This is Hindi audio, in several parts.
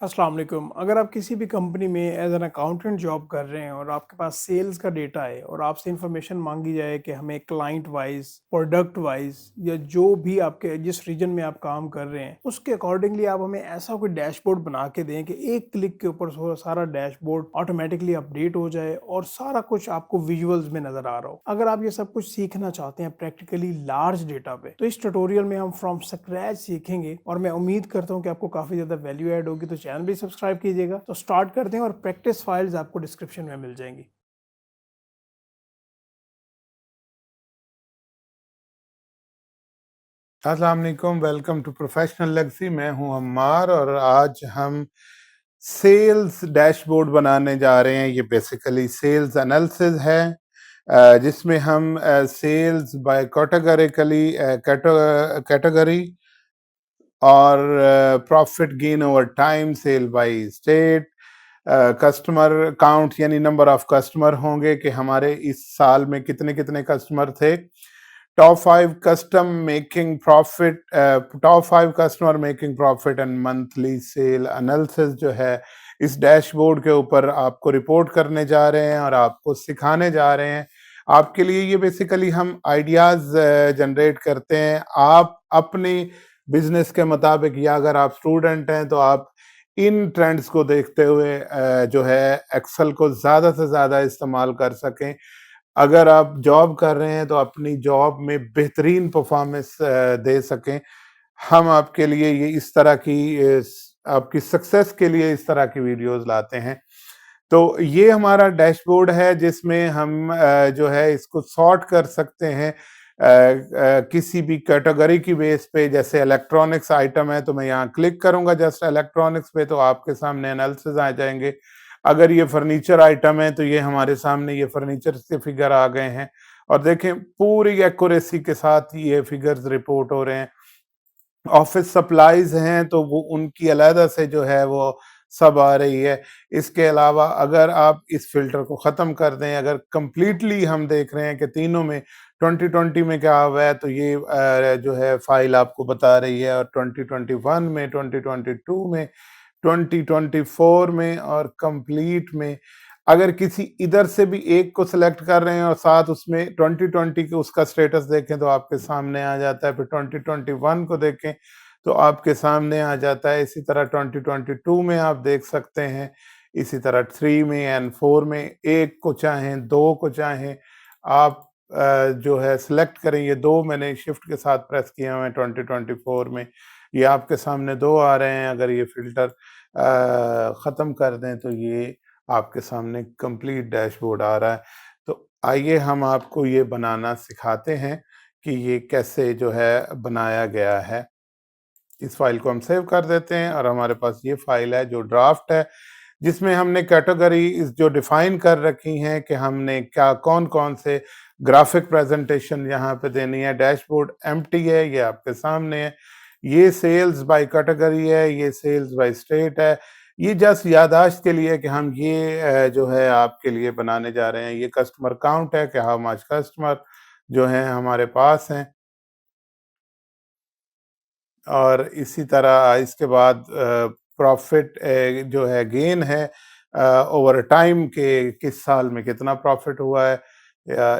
अस्सलाम वालेकुम। अगर आप किसी भी कंपनी में एज एन अकाउंटेंट जॉब कर रहे हैं और आपके पास सेल्स का डेटा है और आपसे इंफॉर्मेशन मांगी जाए कि हमें क्लाइंट वाइज, प्रोडक्ट वाइज या जो भी आपके जिस रीजन में आप काम कर रहे हैं उसके अकॉर्डिंगली आप हमें ऐसा कोई डैशबोर्ड बना के दें कि एक क्लिक के ऊपर सारा डैशबोर्ड ऑटोमेटिकली अपडेट हो जाए और सारा कुछ आपको विजुअल्स में नजर आ रहा हो। अगर आप ये सब कुछ सीखना चाहते हैं प्रैक्टिकली लार्ज डेटा पे, तो इस ट्यूटोरियल में हम फ्रॉम स्क्रैच सीखेंगे और मैं उम्मीद करता हूँ कि आपको काफी ज्यादा वैल्यू ऐड होगी। तो चैनल भी सब्सक्राइब कीजिएगा। तो स्टार्ट करते हैं और प्रैक्टिस फाइल्स आपको डिस्क्रिप्शन में मिल जाएंगी। अस्सलाम वालेकुम, वेलकम टू प्रोफेशनल लेगसी। मैं हूं अम्मार और आज हम सेल्स डैशबोर्ड बनाने जा रहे हैं। ये बेसिकली सेल्स एनालिसिस है, जिसमें हम सेल्स बाय कैटेगरी और profit gain over time, sale by state, customer count यानी नंबर ऑफ कस्टमर होंगे कि हमारे इस साल में कितने कितने कस्टमर थे। Top five customer making profit and monthly cell analysis जो है इस डैशबोर्ड के ऊपर आपको रिपोर्ट करने जा रहे हैं और आपको सिखाने जा रहे हैं। आपके लिए ये बेसिकली हम आइडियाज जनरेट करते हैं। आप अपनी बिजनेस के मुताबिक, या अगर आप स्टूडेंट हैं तो आप इन ट्रेंड्स को देखते हुए जो है एक्सेल को ज़्यादा से ज़्यादा इस्तेमाल कर सकें। अगर आप जॉब कर रहे हैं तो अपनी जॉब में बेहतरीन परफॉर्मेंस दे सकें। हम आपके लिए ये इस तरह की आपकी सक्सेस के लिए इस तरह की वीडियोस लाते हैं। तो ये हमारा डैशबोर्ड है जिसमें हम जो है इसको सॉर्ट कर सकते हैं किसी भी कैटेगरी की बेस पे। जैसे इलेक्ट्रॉनिक्स आइटम है तो मैं यहाँ क्लिक करूंगा जस्ट इलेक्ट्रॉनिक्स पे, तो आपके सामने एनालिसिस आ जाएंगे। अगर ये फर्नीचर आइटम है तो ये हमारे सामने ये फर्नीचर के फिगर आ गए हैं और देखें पूरी एक्यूरेसी के साथ ये फिगर्स रिपोर्ट हो रहे हैं। ऑफिस सप्लाईज हैं तो वो उनकी अलहदा से जो है वो सब आ रही है। इसके अलावा अगर आप इस फिल्टर को ख़त्म कर दें, अगर कंप्लीटली हम देख रहे हैं कि तीनों में 2020 में क्या हुआ है, तो ये जो है फाइल आपको बता रही है, और 2021 में, 2022 में, 2024 में और कंप्लीट में। अगर किसी इधर से भी एक को सिलेक्ट कर रहे हैं और साथ उसमें 2020 के उसका स्टेटस देखें तो आपके सामने आ जाता है। फिर 2021 को देखें तो आपके सामने आ जाता है। इसी तरह 2022 में आप देख सकते हैं। इसी तरह 3 में एंड 4 में, एक को चाहें, दो को चाहें, आप जो है सिलेक्ट करें। ये दो मैंने शिफ्ट के साथ प्रेस किए हुए हैं 2024 में, ये आपके सामने दो आ रहे हैं। अगर ये फिल्टर ख़त्म कर दें तो ये आपके सामने कंप्लीट डैशबोर्ड आ रहा है। तो आइए हम आपको ये बनाना सिखाते हैं कि ये कैसे जो है बनाया गया है। इस फाइल को हम सेव कर देते हैं और हमारे पास ये फाइल है जो ड्राफ्ट है, जिसमें हमने कैटेगरी जो डिफाइन कर रखी हैं कि हमने क्या कौन कौन से ग्राफिक प्रेजेंटेशन यहाँ पे देनी है। डैशबोर्ड एम्प्टी है, ये आपके सामने है। ये सेल्स बाय कैटेगरी है, ये सेल्स बाय स्टेट है। ये जस्ट याददाश्त के लिए कि हम ये जो है आपके लिए बनाने जा रहे हैं। ये कस्टमर काउंट है कि हाउ मच कस्टमर जो है हमारे पास हैं। और इसी तरह इसके बाद प्रॉफिट जो है गेन है ओवर टाइम के किस साल में कितना प्रॉफिट हुआ है।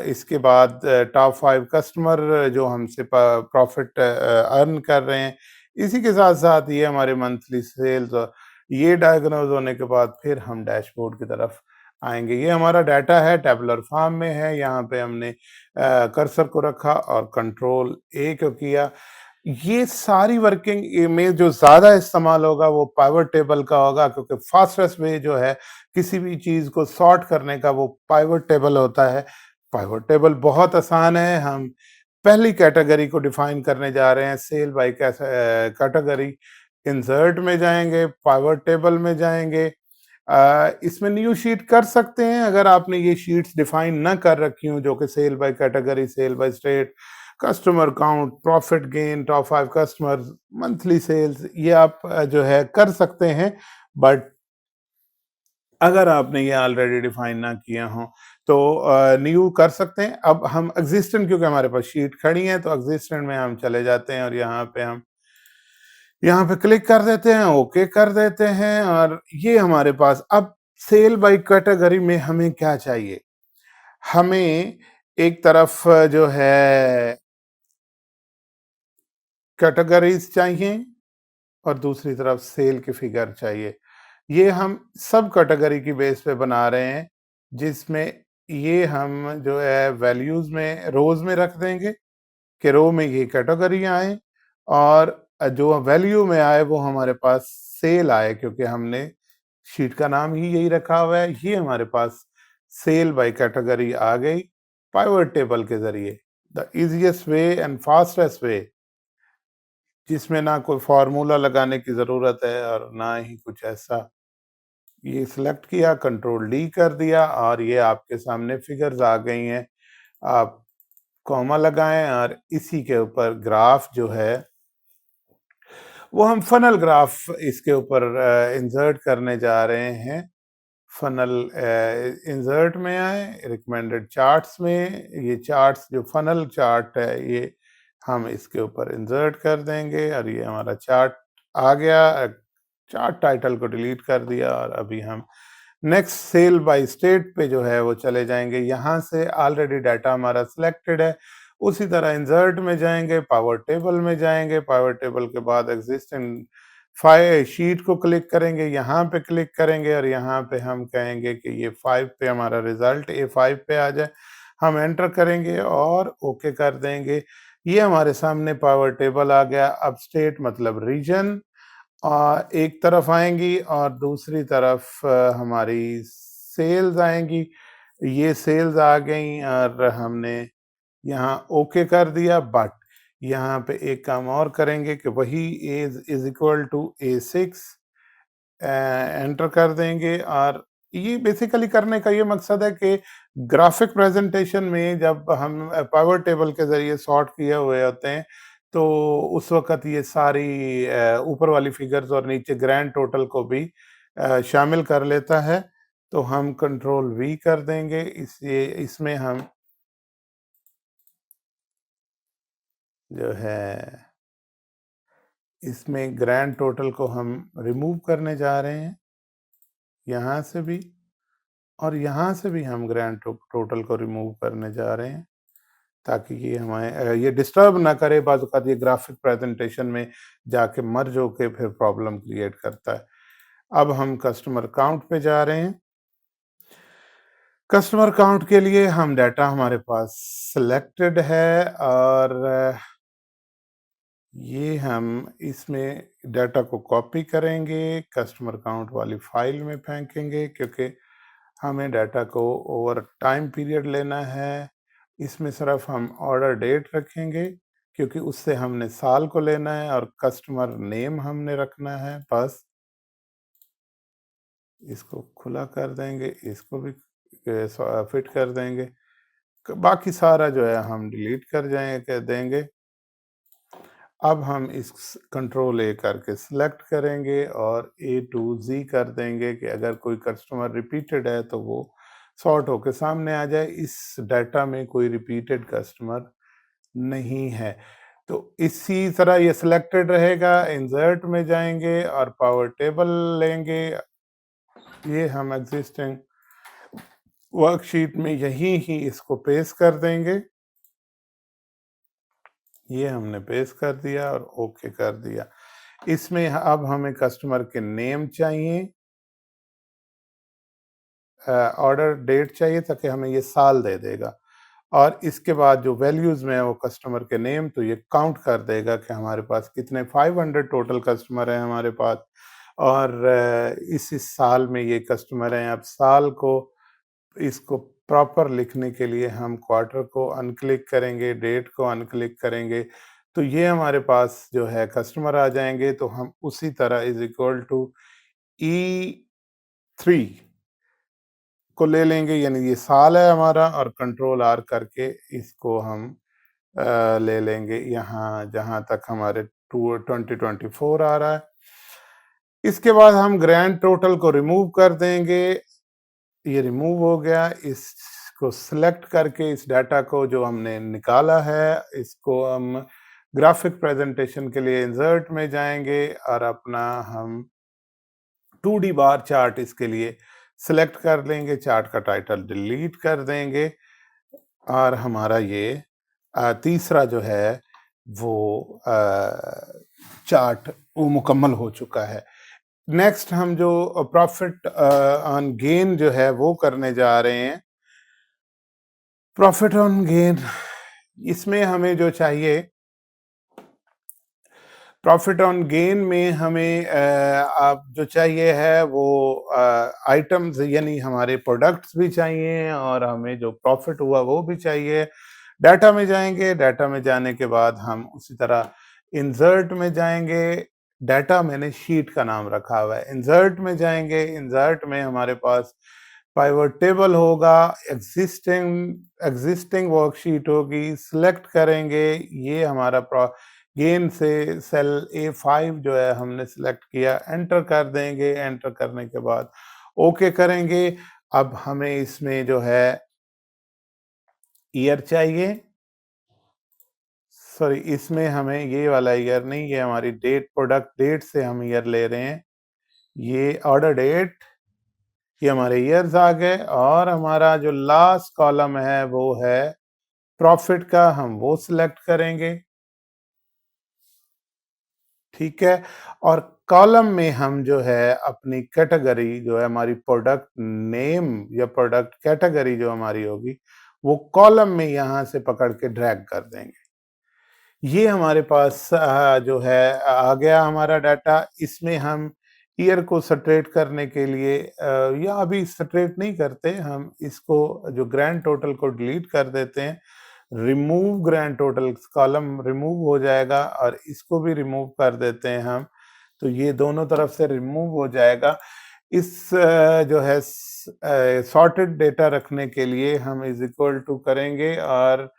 इसके बाद टॉप 5 कस्टमर जो हमसे प्रॉफिट अर्न कर रहे हैं। इसी के साथ साथ ये हमारे मंथली सेल्स, और ये डायग्नोज होने के बाद फिर हम डैशबोर्ड की तरफ आएंगे। ये हमारा डाटा है, टेबुलर फॉर्म में है। यहाँ पे हमने कर्सर को रखा और कंट्रोल ए को किया। ये सारी वर्किंग में जो ज़्यादा इस्तेमाल होगा वो पाइवट टेबल का होगा, क्योंकि फास्टेस्ट वे जो है किसी भी चीज़ को सॉर्ट करने का वो पाइवट टेबल होता है। पाइवट टेबल बहुत आसान है। हम पहली कैटेगरी को डिफाइन करने जा रहे हैं, सेल बाय कैटेगरी। इंसर्ट में जाएंगे, पाइवट टेबल में जाएंगे। इसमें न्यू शीट कर सकते हैं अगर आपने ये शीट्स डिफाइन ना कर रखी हूँ, जो कि sale by category, sale by state, customer count, profit gain, top 5 customers, monthly sales, ये आप जो है कर सकते हैं। बट अगर आपने ये ऑलरेडी डिफाइन ना किया हो तो न्यू कर सकते हैं। अब हम एग्जिस्टेंट, क्योंकि हमारे पास शीट खड़ी है तो एग्जिस्टेंट में हम चले जाते हैं और यहाँ पे हम यहाँ पे क्लिक कर देते हैं, ओके कर देते हैं और ये हमारे पास अब सेल बाय कैटेगरी में हमें क्या चाहिए? हमें एक तरफ जो है कैटेगरीज़ चाहिए और दूसरी तरफ सेल के फिगर चाहिए। ये हम सब कैटेगरी की बेस पे बना रहे हैं, जिसमें ये हम जो है वैल्यूज़ में रोज़ में रख देंगे कि रो में ये कैटेगरी आए और जो वैल्यू में आए वो हमारे पास सेल आए क्योंकि हमने शीट का नाम ही यही रखा हुआ है। ये हमारे पास सेल बाय कैटेगरी आ गई पाइवट टेबल के ज़रिए। The easiest way and fastest way जिसमें ना कोई फ़ॉर्मूला लगाने की ज़रूरत है और ना ही कुछ ऐसा। ये सिलेक्ट किया, कंट्रोल डी कर दिया और ये आपके सामने फिगर्स आ गई हैं। आप कॉमा लगाएँ और इसी के ऊपर ग्राफ जो है वो हम फनल ग्राफ इसके ऊपर इंसर्ट करने जा रहे हैं। फनल इंसर्ट में आए, रिकमेंडेड चार्ट्स में ये चार्ट्स जो फनल चार्ट है ये हम इसके ऊपर इंसर्ट कर देंगे और ये हमारा चार्ट आ गया। चार्ट टाइटल को डिलीट कर दिया और अभी हम नेक्स्ट सेल बाय स्टेट पे जो है वो चले जाएंगे। यहाँ से ऑलरेडी डाटा हमारा सिलेक्टेड है, उसी तरह इंसर्ट में जाएंगे, पावर टेबल में जाएंगे, पावर टेबल के बाद एग्जिस्टिंग फाइव शीट को क्लिक करेंगे, यहाँ पे क्लिक करेंगे और यहाँ पे हम कहेंगे कि ये 5 पे हमारा रिजल्ट A5 पे आ जाए। हम एंटर करेंगे और ओके कर देंगे। ये हमारे सामने पावर टेबल आ गया। अब स्टेट मतलब रीजन एक तरफ आएंगी और दूसरी तरफ हमारी सेल्स आएंगी। ये सेल्स आ गई और हमने यहाँ ओके कर दिया बट यहाँ पे एक काम और करेंगे कि वही is equal to A6 enter कर देंगे और ये बेसिकली करने का ये मकसद है कि ग्राफिक प्रेजेंटेशन में जब हम पावर टेबल के ज़रिए सॉर्ट किए हुए होते हैं तो उस वक़्त ये सारी ऊपर वाली फिगर्स और नीचे ग्रैंड टोटल को भी शामिल कर लेता है। तो हम कंट्रोल वी कर देंगे। इसमें हम जो है इसमें ग्रैंड टोटल को हम रिमूव करने जा रहे हैं, यहाँ से भी और यहाँ से भी हम ग्रैंड टोटल को रिमूव करने जा रहे हैं ताकि ये हमें ये डिस्टर्ब ना करे। बाज़ औक़ात ये ग्राफिक प्रेजेंटेशन में जाके मर्ज होके फिर प्रॉब्लम क्रिएट करता है। अब हम कस्टमर काउंट पे जा रहे हैं। कस्टमर काउंट के लिए हम डाटा हमारे पास सिलेक्टेड है और ये हम इसमें डाटा को कॉपी करेंगे, कस्टमर काउंट वाली फाइल में फेंकेंगे क्योंकि हमें डाटा को ओवर टाइम पीरियड लेना है। इसमें सिर्फ हम ऑर्डर डेट रखेंगे क्योंकि उससे हमने साल को लेना है और कस्टमर नेम हमने रखना है बस। इसको खुला कर देंगे, इसको भी फिट कर देंगे। बाकी सारा जो है हम डिलीट कर देंगे। अब हम इस कंट्रोल ए करके सिलेक्ट करेंगे और A to Z कर देंगे कि अगर कोई कस्टमर रिपीटेड है तो वो सॉर्ट होके सामने आ जाए। इस डाटा में कोई रिपीटेड कस्टमर नहीं है। तो इसी तरह ये सिलेक्टेड रहेगा। इंसर्ट में जाएंगे और पावर टेबल लेंगे। ये हम एग्जिस्टिंग वर्कशीट में यहीं ही इसको पेस्ट कर देंगे। ये हमने पेस्ट कर दिया और ओके कर दिया। इसमें अब हमें कस्टमर के नेम चाहिए, ऑर्डर डेट चाहिए ताकि हमें ये साल दे देगा और इसके बाद जो वैल्यूज़ में है वो कस्टमर के नेम तो ये काउंट कर देगा कि हमारे पास कितने 500 टोटल कस्टमर हैं हमारे पास और इस साल में ये कस्टमर हैं। अब साल को इसको प्रॉपर लिखने के लिए हम क्वार्टर को अनक्लिक करेंगे, डेट को अनक्लिक करेंगे तो ये हमारे पास जो है कस्टमर आ जाएंगे। तो हम उसी तरह इज इक्वल टू E3 को ले लेंगे यानी ये साल है हमारा और कंट्रोल R करके इसको हम ले लेंगे यहाँ जहाँ तक हमारे 2024 आ रहा है। इसके बाद हम ग्रैंड टोटल को रिमूव कर देंगे। ये रिमूव हो गया। इसको सिलेक्ट करके इस डाटा को जो हमने निकाला है इसको हम ग्राफिक प्रेजेंटेशन के लिए इंसर्ट में जाएंगे और अपना हम 2D बार चार्ट इसके लिए सिलेक्ट कर लेंगे, चार्ट का टाइटल डिलीट कर देंगे और हमारा ये तीसरा जो है वो चार्ट वो मुकम्मल हो चुका है। नेक्स्ट हम जो प्रॉफिट ऑन गेन जो है वो करने जा रहे हैं। प्रॉफिट ऑन गेन इसमें हमें जो चाहिए, प्रॉफिट ऑन गेन में हमें आप जो चाहिए है वो आइटम्स यानी हमारे प्रोडक्ट्स भी चाहिए और हमें जो प्रॉफिट हुआ वो भी चाहिए। डाटा में जाएंगे, डाटा में जाने के बाद हम उसी तरह इंसर्ट में जाएंगे। डाटा मैंने शीट का नाम रखा हुआ है। इंसर्ट में जाएंगे, इंसर्ट में हमारे पास पाइवट टेबल होगा, एग्जिस्टिंग वर्कशीट होगी, सिलेक्ट करेंगे। ये हमारा गेन से सेल A5 जो है हमने सिलेक्ट किया, एंटर कर देंगे। एंटर करने के बाद ओके करेंगे। अब हमें इसमें जो है ईयर चाहिए, सॉरी इसमें हमें ये वाला ईयर नहीं, ये हमारी डेट, प्रोडक्ट डेट से हम ईयर ले रहे हैं। ये ऑर्डर डेट, ये हमारे ईयर्स आ गए और हमारा जो लास्ट कॉलम है वो है प्रॉफिट का, हम वो सिलेक्ट करेंगे। ठीक है, और कॉलम में हम जो है अपनी कैटेगरी जो है हमारी प्रोडक्ट नेम या प्रोडक्ट कैटेगरी जो हमारी होगी वो कॉलम में यहां से पकड़ के ड्रैग कर देंगे। ये हमारे पास जो है आ गया हमारा डाटा। इसमें हम ईयर को सेपरेट करने के लिए या अभी सेपरेट नहीं करते, हम इसको जो ग्रैंड टोटल को डिलीट कर देते हैं। Remove grand total column remove हो जाएगा और इसको भी रिमूव कर देते हैं हम, तो ये दोनों तरफ से रिमूव हो जाएगा। इस जो है सॉर्टेड डेटा रखने के लिए हम इज इक्वल टू करेंगे और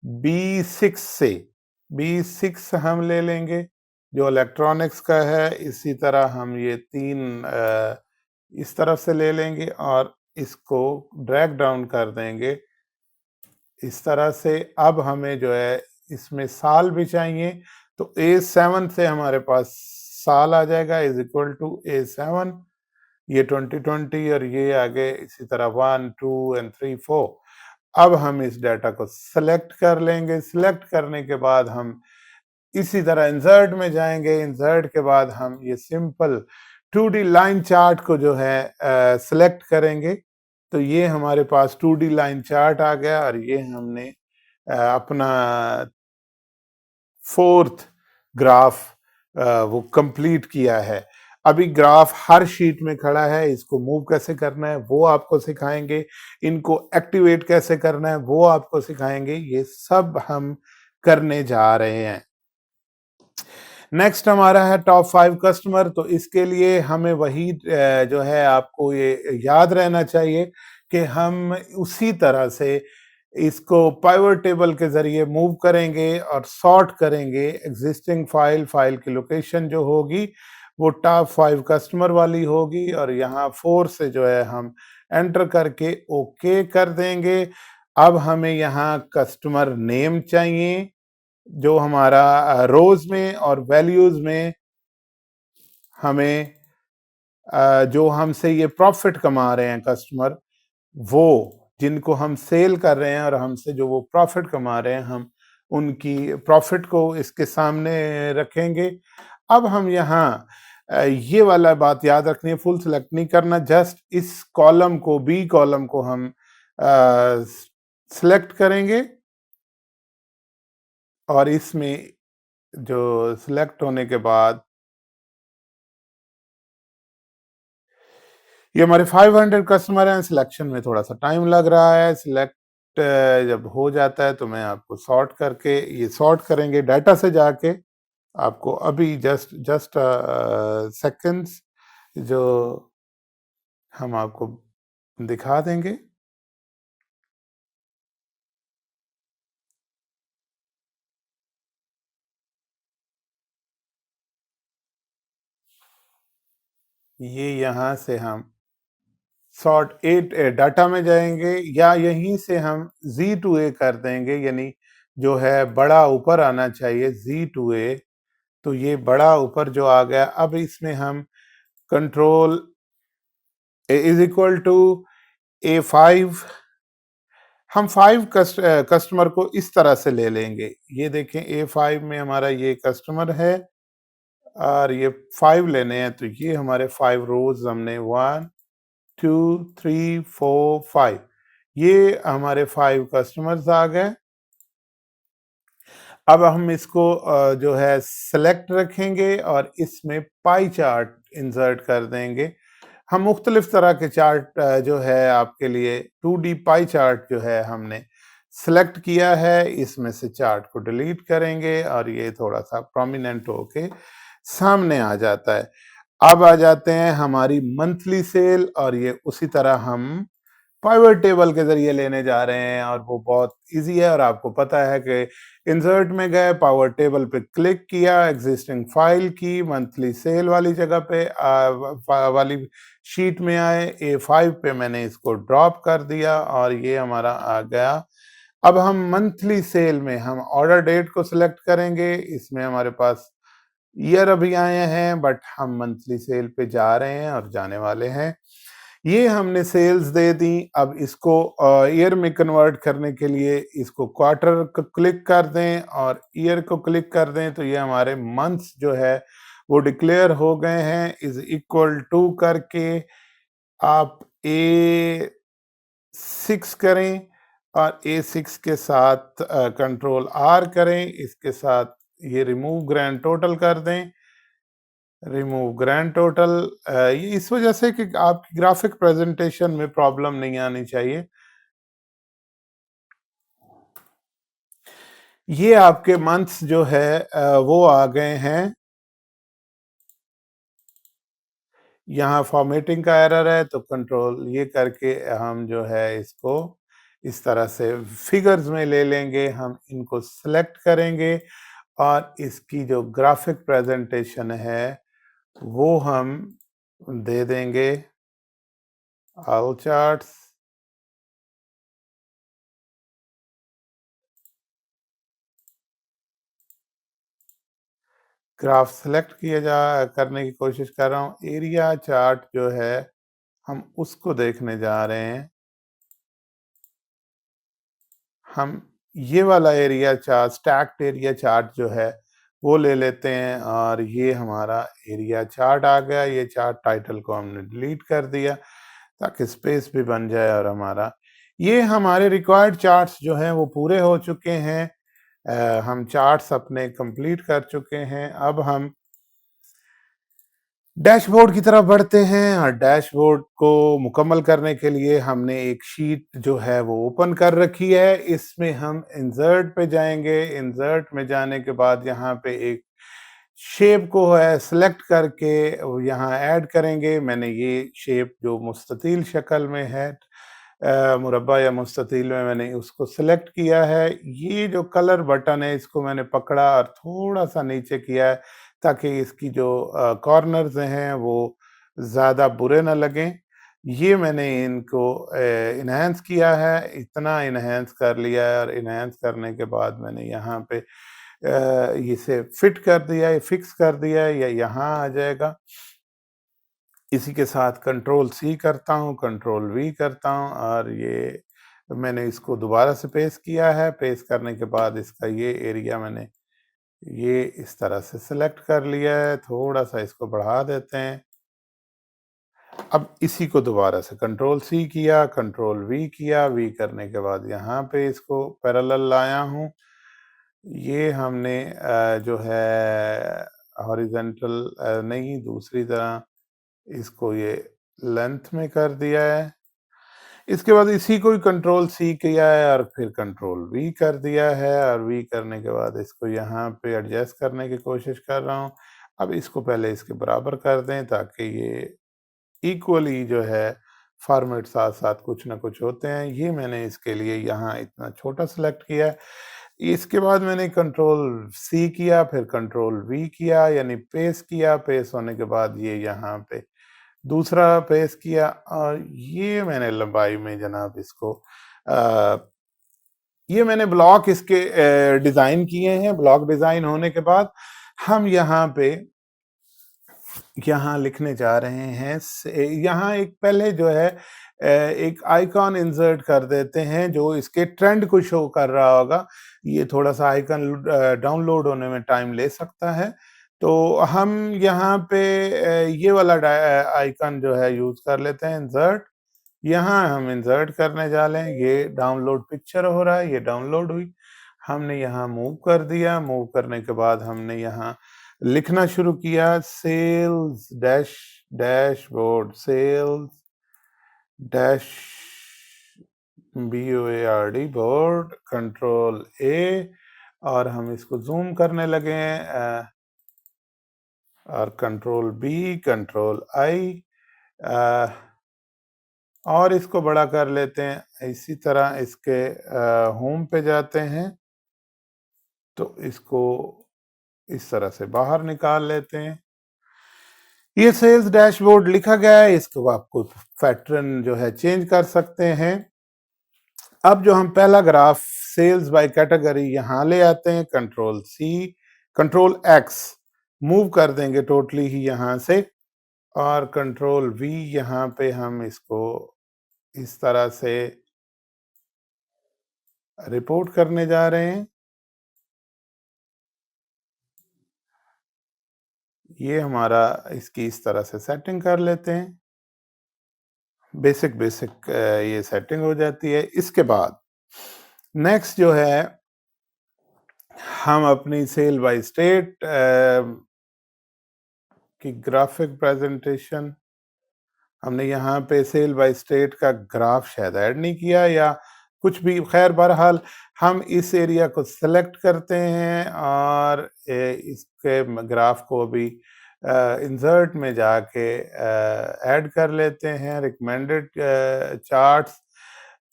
B6 से B6 हम ले लेंगे जो इलेक्ट्रॉनिक्स का है। इसी तरह हम ये तीन इस तरफ से ले लेंगे और इसको ड्रैग डाउन कर देंगे इस तरह से। अब हमें जो है इसमें साल भी चाहिए, तो A7 से हमारे पास साल आ जाएगा इज इक्वल टू A7, ये 2020 और ये आगे इसी तरह 1 2 and 3 4। अब हम इस डाटा को सेलेक्ट कर लेंगे। सिलेक्ट करने के बाद हम इसी तरह इंसर्ट में जाएंगे। इंसर्ट के बाद हम ये सिंपल 2D लाइन चार्ट को जो है सिलेक्ट करेंगे, तो ये हमारे पास 2D लाइन चार्ट आ गया और ये हमने अपना फोर्थ ग्राफ वो कंप्लीट किया है। अभी ग्राफ हर शीट में खड़ा है, इसको मूव कैसे करना है वो आपको सिखाएंगे, इनको एक्टिवेट कैसे करना है वो आपको सिखाएंगे, ये सब हम करने जा रहे हैं। नेक्स्ट हमारा है टॉप 5 कस्टमर। तो इसके लिए हमें वही जो है आपको ये याद रहना चाहिए कि हम उसी तरह से इसको पाइवट टेबल के जरिए मूव करेंगे और सॉर्ट करेंगे। एग्जिस्टिंग फाइल की लोकेशन जो होगी वो टॉप 5 कस्टमर वाली होगी और यहाँ 4 से जो है हम एंटर करके ओके कर देंगे। अब हमें यहाँ कस्टमर नेम चाहिए जो हमारा रोज में और वैल्यूज में हमें जो हमसे ये प्रॉफिट कमा रहे हैं कस्टमर, वो जिनको हम सेल कर रहे हैं और हमसे जो वो प्रॉफिट कमा रहे हैं, हम उनकी प्रॉफिट को इसके सामने रखेंगे। अब हम यहाँ ये वाला बात याद रखनी है, फुल सेलेक्ट नहीं करना, जस्ट इस कॉलम को, बी कॉलम को हम सिलेक्ट करेंगे और इसमें जो सिलेक्ट होने के बाद ये हमारे 500 कस्टमर हैं। सिलेक्शन में थोड़ा सा टाइम लग रहा है। सिलेक्ट जब हो जाता है तो मैं आपको सॉर्ट करके, ये सॉर्ट करेंगे डाटा से जाके, आपको अभी जस्ट सेकंड्स जो हम आपको दिखा देंगे। ये यहाँ से हम सॉर्ट एट डाटा में जाएंगे या यहीं से हम Z to A कर देंगे, यानी जो है बड़ा ऊपर आना चाहिए Z2A, तो ये बड़ा ऊपर जो आ गया, अब इसमें हम control is equal to A5, हम 5 कस्टमर को इस तरह से ले लेंगे। ये देखें A5 में हमारा ये कस्टमर है और ये 5 लेने हैं, तो ये हमारे 5 रोज हमने 1 2 3 4 5, ये हमारे 5 कस्टमर्स आ गए। अब हम इसको जो है सेलेक्ट रखेंगे और इसमें पाई चार्ट इंसर्ट कर देंगे। हम मुख्तलिफ तरह के चार्ट जो है आपके लिए 2D पाई चार्ट जो है हमने सेलेक्ट किया है, इसमें से चार्ट को डिलीट करेंगे और ये थोड़ा सा प्रोमिनेंट होके सामने आ जाता है। अब आ जाते हैं हमारी मंथली सेल, और ये उसी तरह हम पाइवट टेबल के जरिए लेने जा रहे हैं और वो बहुत इजी है। और आपको पता है कि इंसर्ट में गए, पावर टेबल पे क्लिक किया, एग्जिस्टिंग फाइल की, मंथली सेल वाली जगह पे वाली शीट में आए, A5 पे मैंने इसको ड्रॉप कर दिया और ये हमारा आ गया। अब हम मंथली सेल में हम ऑर्डर डेट को सिलेक्ट करेंगे, इसमें हमारे पास ईयर अभी आए हैं बट हम मंथली सेल पे जा रहे हैं और जाने वाले हैं। ये हमने सेल्स दे दी। अब इसको ईयर में कन्वर्ट करने के लिए इसको क्वार्टर को क्लिक कर दें और ईयर को क्लिक कर दें, तो ये हमारे मंथ्स जो है वो डिक्लेयर हो गए हैं। इज इक्वल टू करके आप A6 करें और A6 के साथ कंट्रोल R करें, इसके साथ ये रिमूव ग्रैंड टोटल कर दें। रिमूव ग्रैंड टोटल, ये इस वजह से कि आपकी ग्राफिक प्रेजेंटेशन में प्रॉब्लम नहीं आनी चाहिए। ये आपके मंथ्स जो है वो आ गए हैं। यहाँ फॉर्मेटिंग का एरर है, तो कंट्रोल ये करके हम जो है इसको इस तरह से फिगर्स में ले लेंगे। हम इनको सिलेक्ट करेंगे और इसकी जो ग्राफिक प्रेजेंटेशन है वो हम दे देंगे ऑल चार्ट्स। ग्राफ सेलेक्ट किया जा करने की कोशिश कर रहा हूँ। एरिया चार्ट जो है हम उसको देखने जा रहे हैं। हम ये वाला area chart, stacked area chart जो है वो ले लेते हैं और ये हमारा एरिया चार्ट आ गया। ये चार्ट टाइटल को हमने डिलीट कर दिया ताकि स्पेस भी बन जाए। और हमारा ये हमारे रिक्वायर्ड चार्ट्स जो हैं वो पूरे हो चुके हैं। हम चार्ट्स अपने कंप्लीट कर चुके हैं। अब हम डैशबोर्ड की तरफ बढ़ते हैं और डैशबोर्ड को मुकम्मल करने के लिए हमने एक शीट जो है वो ओपन कर रखी है। इसमें हम इंसर्ट पे जाएंगे। इंसर्ट में जाने के बाद यहाँ पे एक शेप को है सिलेक्ट करके यहाँ ऐड करेंगे। मैंने ये शेप जो मुस्ततील शक्ल में है, मुरब्बा या मुस्ततील में, मैंने उसको सिलेक्ट किया है। ये जो कलर बटन है इसको मैंने पकड़ा और थोड़ा सा नीचे किया है ताकि इसकी जो कॉर्नर्स हैं वो ज़्यादा बुरे ना लगें। ये मैंने इनको इन्हेंस किया है, इतना इन्हेंस कर लिया है और इन्हेंस करने के बाद मैंने यहाँ पे इसे फिट कर दिया है, फिक्स कर दिया है, या यहाँ आ जाएगा। इसी के साथ कंट्रोल C करता हूँ, कंट्रोल V करता हूँ और ये मैंने इसको दोबारा से पेस्ट किया है। पेस्ट करने के बाद इसका ये एरिया मैंने ये इस तरह से सिलेक्ट कर लिया है। थोड़ा सा इसको बढ़ा देते हैं। अब इसी को दोबारा से कंट्रोल C किया, कंट्रोल V किया, V करने के बाद यहाँ पे इसको पैरेलल लाया हूँ। ये हमने जो है हॉरिजॉन्टल नहीं, दूसरी तरह इसको ये लेंथ में कर दिया है। इसके बाद इसी को ही कंट्रोल C किया है और फिर कंट्रोल V कर दिया है और V करने के बाद इसको यहाँ पे एडजस्ट करने की कोशिश कर रहा हूँ। अब इसको पहले इसके बराबर कर दें ताकि ये इक्वली जो है फॉर्मेट साथ साथ कुछ ना कुछ होते हैं। ये मैंने इसके लिए यहाँ इतना छोटा सेलेक्ट किया है। इसके बाद मैंने कंट्रोल C किया, फिर कंट्रोल V किया, यानी पेस्ट किया। पेस्ट होने के बाद ये यहाँ पे दूसरा पेस्ट किया और ये मैंने लंबाई में जनाब इसको ये मैंने ब्लॉक इसके डिजाइन किए हैं। ब्लॉक डिजाइन होने के बाद हम यहाँ पे यहाँ लिखने जा रहे हैं, यहाँ एक पहले जो है एक आइकॉन इंसर्ट कर देते हैं जो इसके ट्रेंड को शो कर रहा होगा। ये थोड़ा सा आइकॉन डाउनलोड होने में टाइम ले सकता है, तो हम यहाँ पे ये वाला आइकॉन जो है यूज कर लेते हैं, इंसर्ट। यहाँ हम इंसर्ट करने जा रहे हैं, ये डाउनलोड पिक्चर हो रहा है, ये डाउनलोड हुई, हमने यहाँ मूव कर दिया। मूव करने के बाद हमने यहाँ लिखना शुरू किया, sales dashboard, sales dash BOARD board, control A, और हम इसको जूम करने लगे हैं, और कंट्रोल B, कंट्रोल I, और इसको बड़ा कर लेते हैं। इसी तरह इसके होम पे जाते हैं तो इसको इस तरह से बाहर निकाल लेते हैं। ये सेल्स डैशबोर्ड लिखा गया है, इसको आपको पैटर्न जो है चेंज कर सकते हैं। अब जो हम पहला ग्राफ सेल्स बाय कैटेगरी यहाँ ले आते हैं, control C, control X, move कर देंगे टोटली ही यहाँ से, और कंट्रोल V, यहाँ पे हम इसको इस तरह से रिपोर्ट करने जा रहे हैं। ये हमारा इसकी इस तरह से सेटिंग कर लेते हैं, बेसिक ये सेटिंग हो जाती है। इसके बाद नेक्स्ट जो है, हम अपनी सेल बाय स्टेट की ग्राफिक प्रेजेंटेशन, हमने यहाँ पे सेल बाय स्टेट का ग्राफ शायद ऐड नहीं किया या कुछ भी, खैर बहरहाल हम इस एरिया को सिलेक्ट करते हैं और इसके ग्राफ को भी इंसर्ट में जाके ऐड कर लेते हैं। Recommended charts,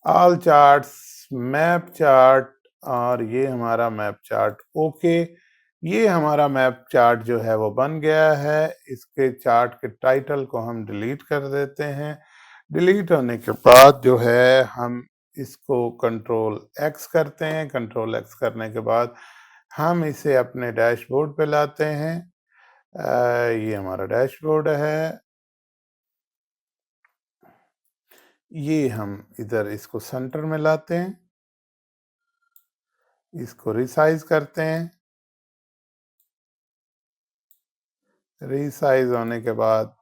all charts, map chart, और ये हमारा मैप चार्ट ओके। ये हमारा मैप चार्ट जो है वो बन गया है। इसके चार्ट के टाइटल को हम डिलीट कर देते हैं। डिलीट होने के बाद जो है हम इसको कंट्रोल X करते हैं। कंट्रोल X करने के बाद हम इसे अपने डैशबोर्ड पे लाते हैं। ये हमारा डैशबोर्ड है। ये हम इधर इसको सेंटर में लाते हैं, इसको रिसाइज करते हैं। रिसाइज होने के बाद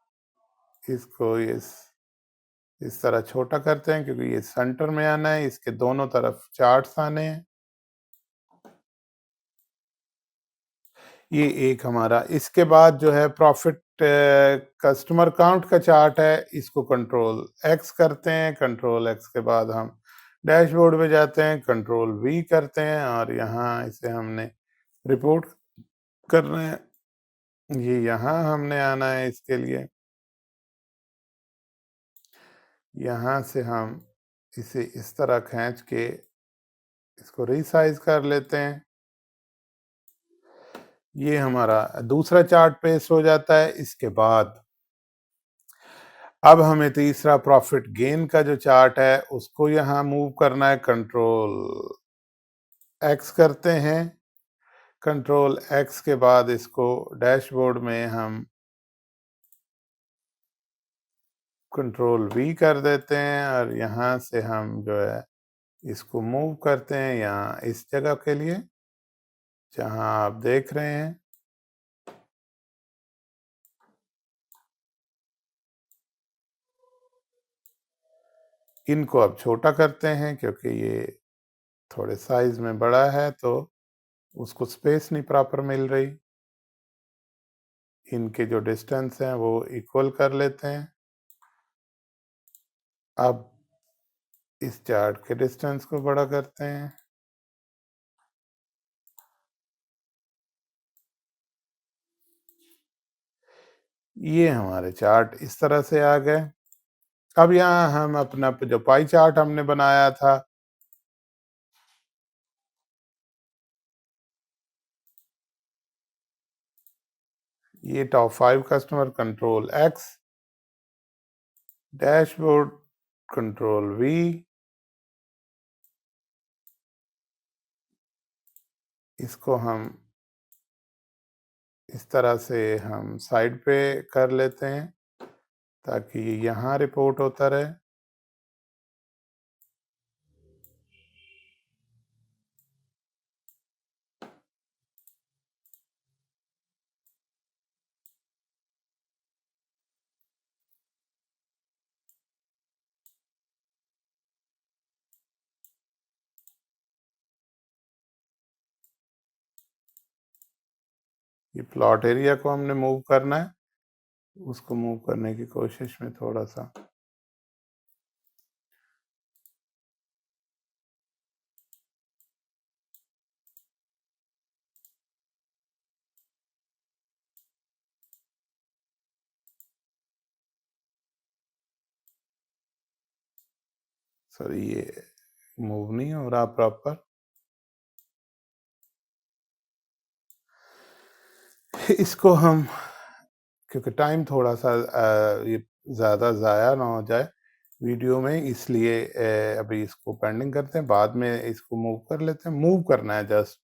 इसको इस तरह छोटा करते हैं क्योंकि ये सेंटर में आना है, इसके दोनों तरफ चार्ट्स आने हैं। ये एक हमारा, इसके बाद जो है प्रॉफिट कस्टमर काउंट का चार्ट है, इसको कंट्रोल X करते हैं। कंट्रोल X के बाद हम डैशबोर्ड पे जाते हैं, कंट्रोल V करते हैं, और यहाँ इसे हमने रिपोर्ट करना है। ये यहाँ हमने आना है, इसके लिए यहाँ से हम इसे इस तरह खींच के इसको रिसाइज कर लेते हैं। ये हमारा दूसरा चार्ट पेस्ट हो जाता है। इसके बाद अब हमें तीसरा प्रॉफिट गेन का जो चार्ट है उसको यहाँ मूव करना है। कंट्रोल X करते हैं। कंट्रोल X के बाद इसको डैशबोर्ड में हम कंट्रोल V कर देते हैं, और यहाँ से हम जो है इसको मूव करते हैं यहाँ इस जगह के लिए जहाँ आप देख रहे हैं। इनको अब छोटा करते हैं क्योंकि ये थोड़े साइज में बड़ा है तो उसको स्पेस नहीं प्रॉपर मिल रही। इनके जो डिस्टेंस हैं वो इक्वल कर लेते हैं। अब इस चार्ट के डिस्टेंस को बड़ा करते हैं। ये हमारे चार्ट इस तरह से आ गए। अब यहाँ हम अपना जो पाई चार्ट हमने बनाया था, ये top 5 customer, control X, dashboard, control V, इसको हम इस तरह से हम साइड पे कर लेते हैं ताकि यहाँ रिपोर्ट होता रहे। ये प्लॉट एरिया को हमने मूव करना है, उसको मूव करने की कोशिश में थोड़ा-सा सॉरी ये मूव नहीं हो रहा प्रॉपर। इसको हम क्योंकि टाइम थोड़ा-सा ये ज़्यादा ज़ाया ना हो जाए वीडियो में इसलिए अभी इसको पेंडिंग करते हैं, बाद में इसको मूव कर लेते हैं। मूव करना है जस्ट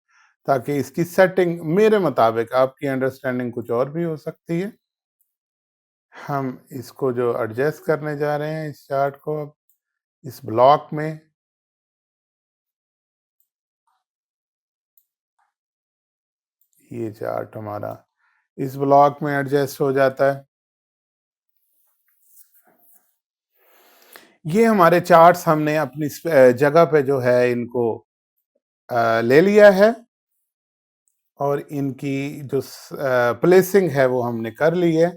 ताकि इसकी सेटिंग मेरे मुताबिक आपकी अंडरस्टैंडिंग कुछ और भी हो सकती है। हम इसको जो एडजस्ट करने जा रहे हैं इस चार्ट को अब इस ब्लॉक में ये चार्ट हमारा इस ब्लॉक में एडजस्ट हो जाता है। ये हमारे चार्ट्स हमने अपनी जगह पे जो है इनको ले लिया है और इनकी जो प्लेसिंग है वो हमने कर ली है।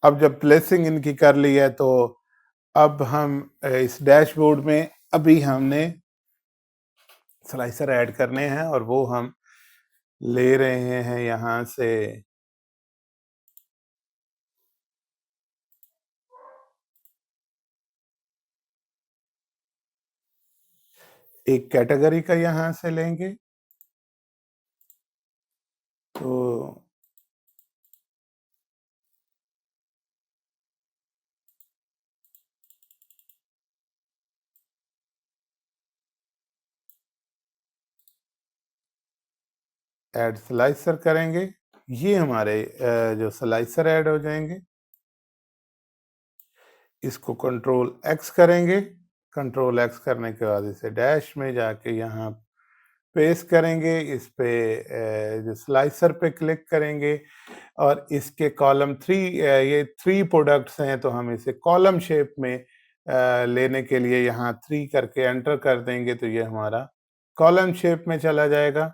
अब जब प्लेसिंग इनकी कर ली है तो अब हम इस डैशबोर्ड में अभी हमने स्लाइसर ऐड करने हैं और वो हम ले रहे हैं यहाँ से एक कैटेगरी का यहाँ से लेंगे तो ऐड स्लाइसर करेंगे। ये हमारे जो स्लाइसर ऐड हो जाएंगे। इसको कंट्रोल एक्स करेंगे। कंट्रोल एक्स करने के बाद इसे डैश में जाके यहाँ पेस्ट करेंगे। इस पे जो स्लाइसर पे क्लिक करेंगे और इसके कॉलम 3 ये 3 प्रोडक्ट्स हैं तो हम इसे कॉलम शेप में लेने के लिए यहाँ 3 करके एंटर कर देंगे तो ये हमारा कॉलम शेप में चला जाएगा।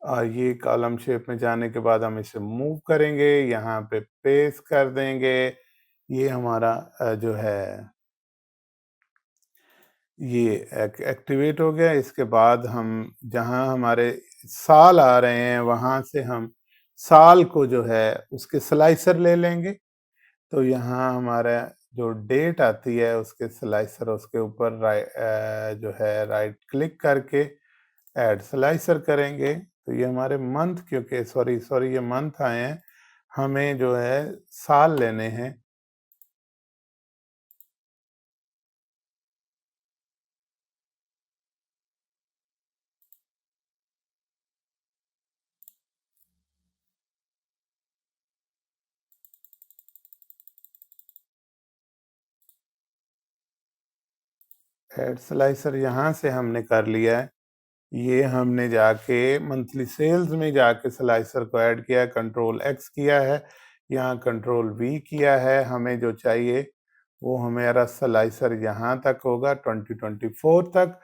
और ये कॉलम शेप में जाने के बाद हम इसे मूव करेंगे, यहाँ पे पेस्ट कर देंगे। ये हमारा जो है ये एक्टिवेट हो गया। इसके बाद हम जहाँ हमारे साल आ रहे हैं वहाँ से हम साल को जो है उसके स्लाइसर ले लेंगे। तो यहाँ हमारा जो डेट आती है उसके स्लाइसर उसके ऊपर जो है राइट क्लिक करके ऐड स्लाइसर करेंगे। तो ये हमारे मंथ क्योंकि सॉरी सॉरी ये मंथ आए हैं, हमें जो है साल लेने हैं। ऐड स्लाइसर यहाँ से हमने कर लिया है। ये हमने जाके मंथली सेल्स में जाके स्लाइसर को ऐड किया है, कंट्रोल एक्स किया है, यहाँ कंट्रोल वी किया है। हमें जो चाहिए वो हमारा स्लाइसर यहाँ तक होगा 2024 तक।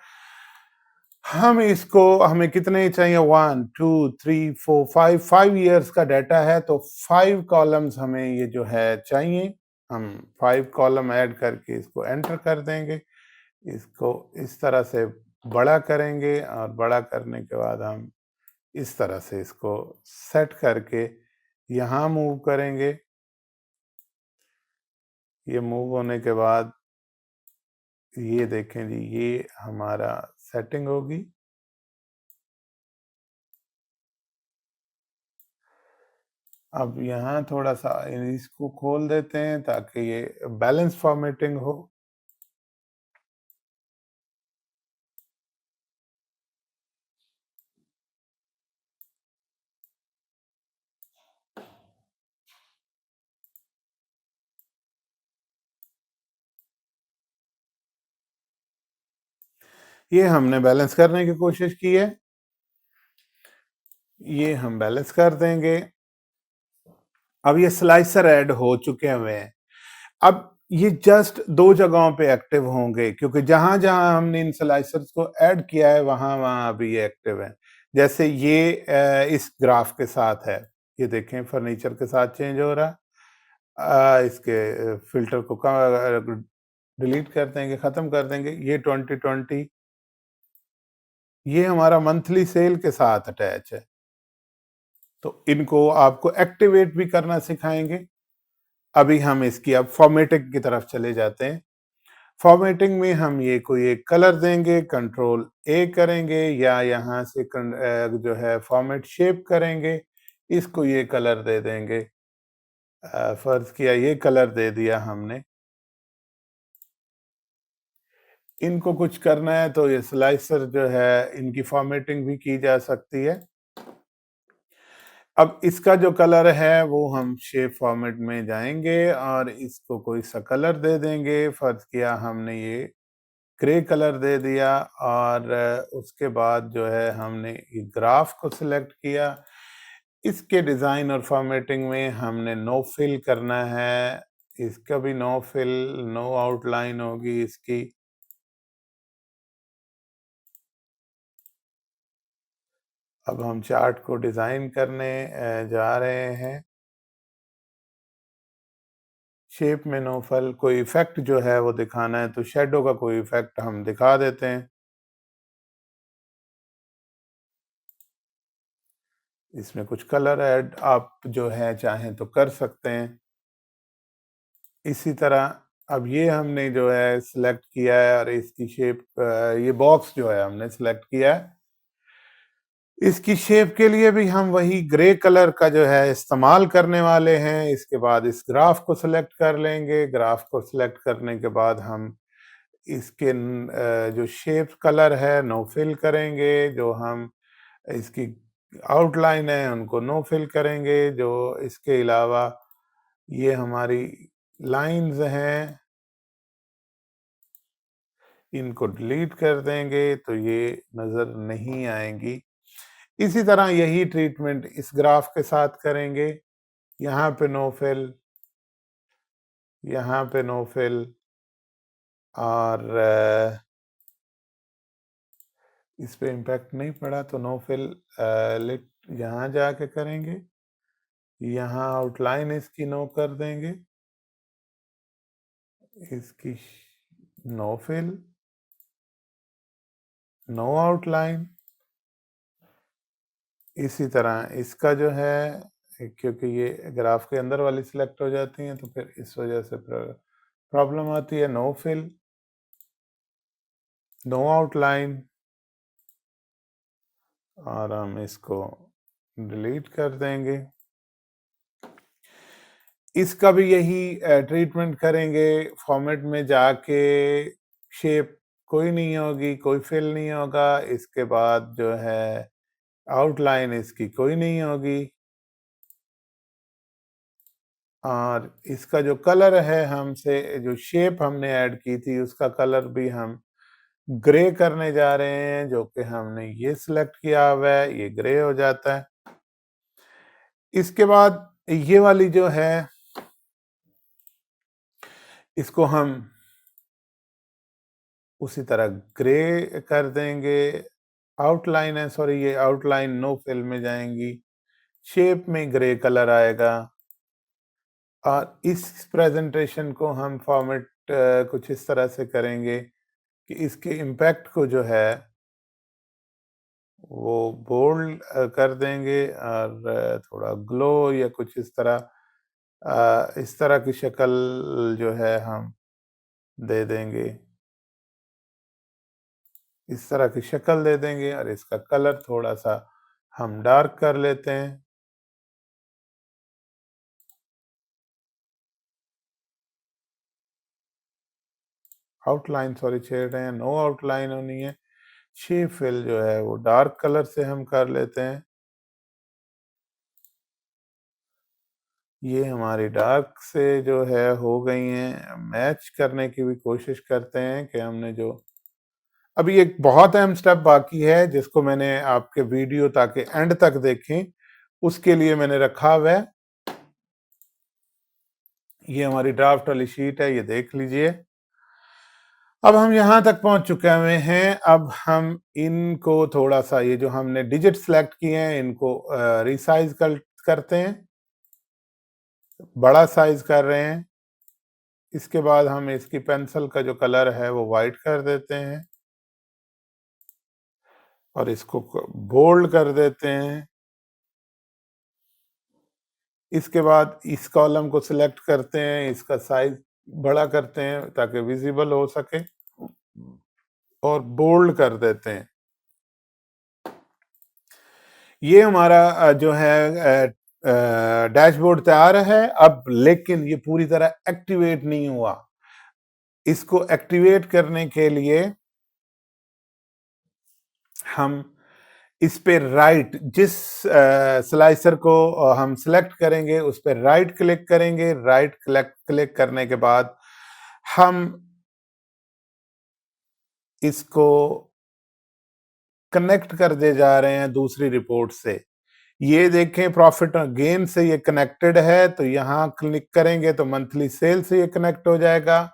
हम इसको हमें कितने चाहिए 1 2 3 4 5 इयर्स का डाटा है तो 5 कॉलम्स हमें ये जो है चाहिए। हम 5 कॉलम ऐड करके इसको एंटर कर देंगे। इसको इस तरह से बड़ा करेंगे और बड़ा करने के बाद हम इस तरह से इसको सेट करके यहाँ मूव करेंगे। ये मूव होने के बाद ये देखें जी ये हमारा सेटिंग होगी। अब यहाँ थोड़ा-सा इसको खोल देते हैं ताकि ये बैलेंस फॉर्मेटिंग हो। ये हमने बैलेंस करने की कोशिश की है। ये हम बैलेंस कर देंगे। अब ये स्लाइसर ऐड हो चुके हुए हैं। अब ये जस्ट 2 जगहों पे एक्टिव होंगे क्योंकि जहाँ-जहाँ हमने इन स्लाइसर्स को ऐड किया है वहाँ-वहाँ अभी ये एक्टिव हैं। जैसे ये इस ग्राफ के साथ है। ये देखें फर्नीचर के साथ चेंज हो रहा है। इसके फ़िल्टर को डिलीट कर देंगे, ख़त्म कर देंगे। ये 2020 ये हमारा मंथली सेल के साथ अटैच है। तो इनको आपको एक्टिवेट भी करना सिखाएँगे। अभी हम इसकी अब फॉर्मेटिंग की तरफ चले जाते हैं। फॉर्मेटिंग में हम ये कोई एक कलर देंगे, कंट्रोल ए करेंगे या यहाँ से जो है फॉर्मेट शेप करेंगे, इसको ये कलर दे देंगे। फर्ज किया ये कलर दे दिया हमने। इनको कुछ करना है तो ये स्लाइसर जो है इनकी फॉर्मेटिंग भी की जा सकती है। अब इसका जो कलर है वो हम शेप फॉर्मेट में जाएंगे और इसको कोई सा कलर दे देंगे। फर्ज किया हमने ये ग्रे कलर दे दिया और उसके बाद जो है हमने ये ग्राफ को सिलेक्ट किया। इसके डिज़ाइन और फॉर्मेटिंग में हमने नो फिल करना है। इसका भी नो फिल, नो आउटलाइन होगी इसकी। अब हम चार्ट को डिज़ाइन करने जा रहे हैं। शेप में नो फिल, कोई इफ़ेक्ट जो है वो दिखाना है तो शैडो का कोई इफ़ेक्ट हम दिखा देते हैं। इसमें कुछ कलर ऐड आप जो है चाहें तो कर सकते हैं। इसी तरह अब ये हमने जो है सिलेक्ट किया है और इसकी शेप ये बॉक्स जो है हमने सिलेक्ट किया है। इसकी शेप के लिए भी हम वही ग्रे कलर का जो है इस्तेमाल करने वाले हैं। इसके बाद इस ग्राफ को सिलेक्ट कर लेंगे। ग्राफ को सिलेक्ट करने के बाद हम इसके जो शेप कलर है नो फिल करेंगे। जो हम इसकी आउटलाइन है उनको नो फिल करेंगे। जो इसके अलावा ये हमारी लाइंस हैं, इनको डिलीट कर देंगे तो ये नज़र नहीं आएंगी। इसी तरह यही ट्रीटमेंट इस ग्राफ के साथ करेंगे। यहाँ पे नो फिल, यहाँ पे नो फिल और इस पे इम्पैक्ट नहीं पड़ा तो नो फिल लिट यहाँ जाके करेंगे। यहाँ आउटलाइन इसकी नो कर देंगे। इसकी नो फिल, नो आउटलाइन। इसी तरह इसका जो है क्योंकि ये ग्राफ के अंदर वाली सिलेक्ट हो जाती हैं तो फिर इस वजह से प्रॉब्लम आती है। नो फिल, नो आउटलाइन और हम इसको डिलीट कर देंगे। इसका भी यही ट्रीटमेंट करेंगे। फॉर्मेट में जाके शेप कोई नहीं होगी, कोई फिल नहीं होगा। इसके बाद जो है आउटलाइन इसकी कोई नहीं होगी और इसका जो कलर है हमसे जो शेप हमने ऐड की थी उसका कलर भी हम ग्रे करने जा रहे हैं। जो कि हमने ये सिलेक्ट किया हुआ है, ये ग्रे हो जाता है। इसके बाद ये वाली जो है इसको हम उसी तरह ग्रे कर देंगे। आउटलाइन है, सॉरी ये आउटलाइन नो फिल में जाएंगी। शेप में ग्रे कलर आएगा और इस प्रेजेंटेशन को हम फॉर्मेट कुछ इस तरह से करेंगे कि इसके इम्पैक्ट को जो है वो बोल्ड कर देंगे और थोड़ा ग्लो या कुछ इस तरह की शक्ल जो है हम दे देंगे। इस तरह की शक्ल दे देंगे और इसका कलर थोड़ा सा हम डार्क कर लेते हैं। आउटलाइन सॉरी छेड़ रहे हैं, नो आउटलाइन होनी है। शेप फिल जो है वो डार्क कलर से हम कर लेते हैं। ये हमारी डार्क से जो है हो गई हैं, मैच करने की भी कोशिश करते हैं कि हमने जो अभी एक बहुत अहम स्टेप बाकी है जिसको मैंने आपके वीडियो ताकि एंड तक देखें उसके लिए मैंने रखा हुआ है। ये हमारी ड्राफ्ट वाली शीट है, ये देख लीजिए। अब हम यहाँ तक पहुंच चुके हुए हैं। अब हम इनको थोड़ा सा ये जो हमने डिजिट सेलेक्ट किए हैं इनको रिसाइज करते हैं, बड़ा साइज कर रहे हैं। इसके बाद हम इसकी पेंसिल का जो कलर है वो वाइट कर देते हैं और इसको बोल्ड कर देते हैं। इसके बाद इस कॉलम को सिलेक्ट करते हैं, इसका साइज बड़ा करते हैं ताकि विजिबल हो सके और बोल्ड कर देते हैं। ये हमारा जो है डैशबोर्ड तैयार है। अब लेकिन ये पूरी तरह एक्टिवेट नहीं हुआ। इसको एक्टिवेट करने के लिए हम इस पे राइट जिस स्लाइसर को हम सेलेक्ट करेंगे उस पर राइट क्लिक करेंगे। राइट क्लिक करने के बाद हम इसको कनेक्ट कर दे जा रहे हैं दूसरी रिपोर्ट से। ये देखें प्रॉफिट और गेन से ये कनेक्टेड है, तो यहाँ क्लिक करेंगे तो मंथली सेल से ये कनेक्ट हो जाएगा।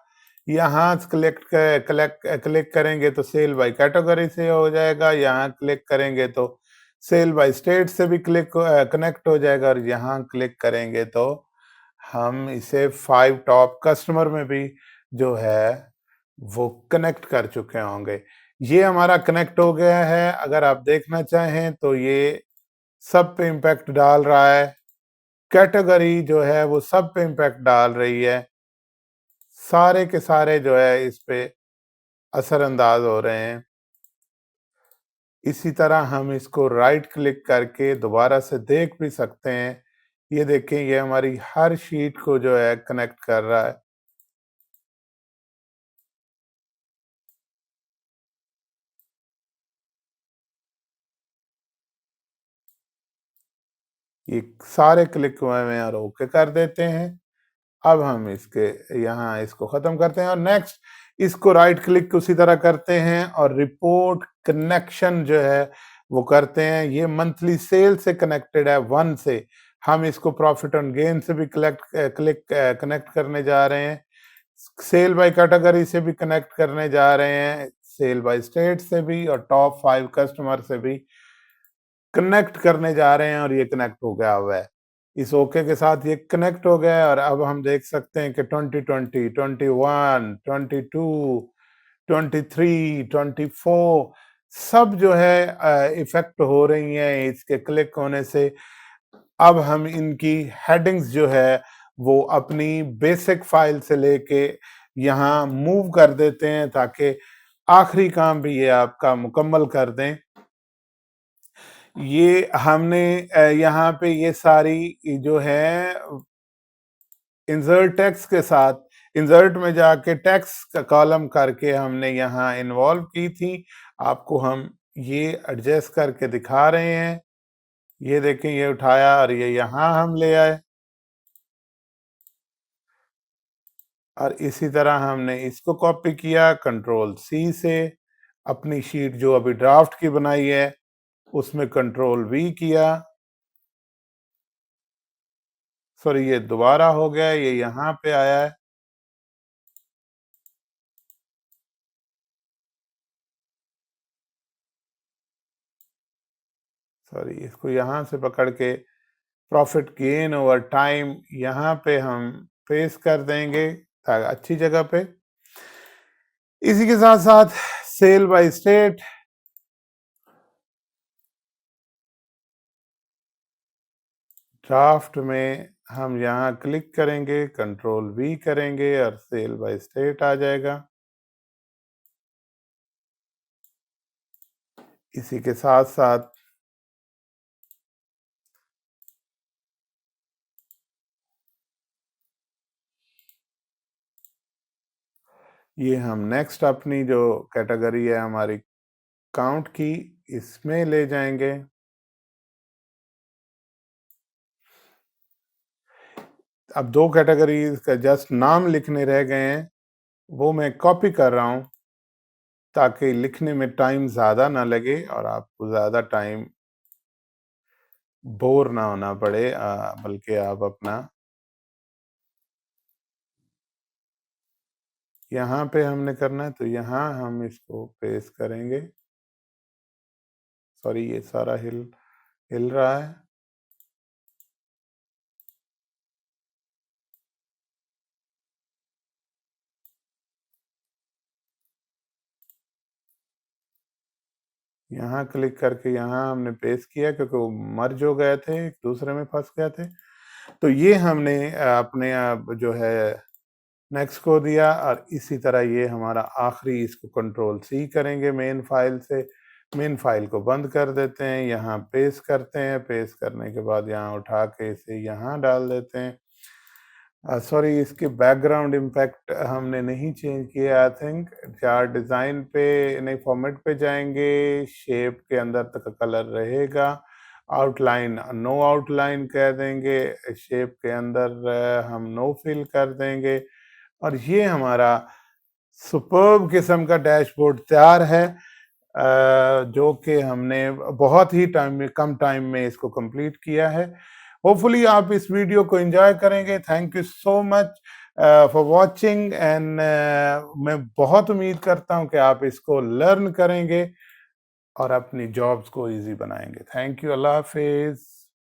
यहाँ क्लिक करेंगे तो सेल बाय कैटेगरी से हो जाएगा। यहाँ क्लिक करेंगे तो सेल बाय स्टेट से भी कनेक्ट हो जाएगा और यहाँ क्लिक करेंगे तो हम इसे 5 टॉप कस्टमर में भी जो है वो कनेक्ट कर चुके होंगे। ये हमारा कनेक्ट हो गया है। अगर आप देखना चाहें तो ये सब पे इम्पैक्ट डाल रहा है। कैटेगरी जो है वो सब पे इम्पैक्ट डाल रही है। सारे के सारे जो है इस पे असरअंदाज हो रहे हैं। इसी तरह हम इसको राइट क्लिक करके दोबारा से देख भी सकते हैं। ये देखें ये हमारी हर शीट को जो है कनेक्ट कर रहा है। ये सारे क्लिक हुए हैं और ओके कर देते हैं। अब हम इसके यहाँ इसको खत्म करते हैं और नेक्स्ट इसको राइट क्लिक उसी तरह करते हैं और रिपोर्ट कनेक्शन जो है वो करते हैं। ये मंथली सेल से कनेक्टेड है 1 से। हम इसको प्रॉफिट एंड गेन से भी कनेक्ट करने जा रहे हैं। सेल बाय कैटेगरी से भी कनेक्ट करने जा रहे हैं, सेल बाय स्टेट से भी और टॉप 5 कस्टमर से भी कनेक्ट करने जा रहे हैं और ये कनेक्ट हो गया हुआ है। इस ओके के साथ ये कनेक्ट हो गया और अब हम देख सकते हैं कि 2020, 21, 22, 23, 24 सब जो है इफेक्ट हो रही हैं इसके क्लिक होने से। अब हम इनकी हेडिंग्स जो है वो अपनी बेसिक फाइल से लेके यहाँ मूव कर देते हैं ताकि आखिरी काम भी ये आपका मुकम्मल कर दें। ये हमने यहाँ पे ये सारी जो है इंसर्ट टेक्स्ट के साथ इंसर्ट में जाके टेक्स्ट का कॉलम करके हमने यहाँ इन्वॉल्व की थी। आपको हम ये एडजस्ट करके दिखा रहे हैं। ये देखें ये उठाया और ये यहाँ हम ले आए और इसी तरह हमने इसको कॉपी किया कंट्रोल सी से। अपनी शीट जो अभी ड्राफ्ट की बनाई है उसमें कंट्रोल वी किया। सॉरी ये दोबारा हो गया, ये यहाँ पे आया है। सॉरी इसको यहाँ से पकड़ के प्रॉफिट गेन ओवर टाइम यहाँ पे हम पेस्ट कर देंगे अच्छी जगह पे। इसी के साथ साथ सेल बाय स्टेट ड्राफ्ट में हम यहाँ क्लिक करेंगे, कंट्रोल वी करेंगे और सेल बाय स्टेट आ जाएगा। इसी के साथ साथ ये हम नेक्स्ट अपनी जो कैटेगरी है हमारी काउंट की, इसमें ले जाएंगे। अब 2 कैटेगरीज का जस्ट नाम लिखने रह गए हैं, वो मैं कॉपी कर रहा हूँ ताकि लिखने में टाइम ज़्यादा ना लगे और आपको ज़्यादा टाइम बोर ना होना पड़े, बल्कि आप अपना यहाँ पे हमने करना है, तो यहाँ हम इसको पेस्ट करेंगे। सॉरी, ये सारा हिल हिल रहा है। यहाँ क्लिक करके यहाँ हमने पेस्ट किया क्योंकि वो मर्ज हो गए थे, एक दूसरे में फँस गए थे। तो ये हमने अपने जो है नेक्स्ट को दिया और इसी तरह ये हमारा आखिरी, इसको कंट्रोल सी करेंगे मेन फाइल से। मेन फाइल को बंद कर देते हैं, यहाँ पेस्ट करते हैं, पेस्ट करने के बाद यहाँ उठा के इसे यहाँ डाल देते हैं। सॉरी, इसके बैकग्राउंड इम्पैक्ट हमने नहीं चेंज किया। आई थिंक चार्ट डिज़ाइन पे नहीं, फॉर्मेट पे जाएंगे, शेप के अंदर तक कलर रहेगा। आउटलाइन नो आउटलाइन कह देंगे, शेप के अंदर हम नो फिल कर देंगे और ये हमारा सुपर्ब किस्म का डैशबोर्ड तैयार है, जो कि हमने बहुत ही कम टाइम में इसको कंप्लीट किया है। होपफुली आप इस वीडियो को एंजॉय करेंगे। Thank you so much for watching and मैं बहुत उम्मीद करता हूं कि आप इसको लर्न करेंगे और अपनी जॉब्स को इजी बनाएंगे। Thank you. Allah Hafiz.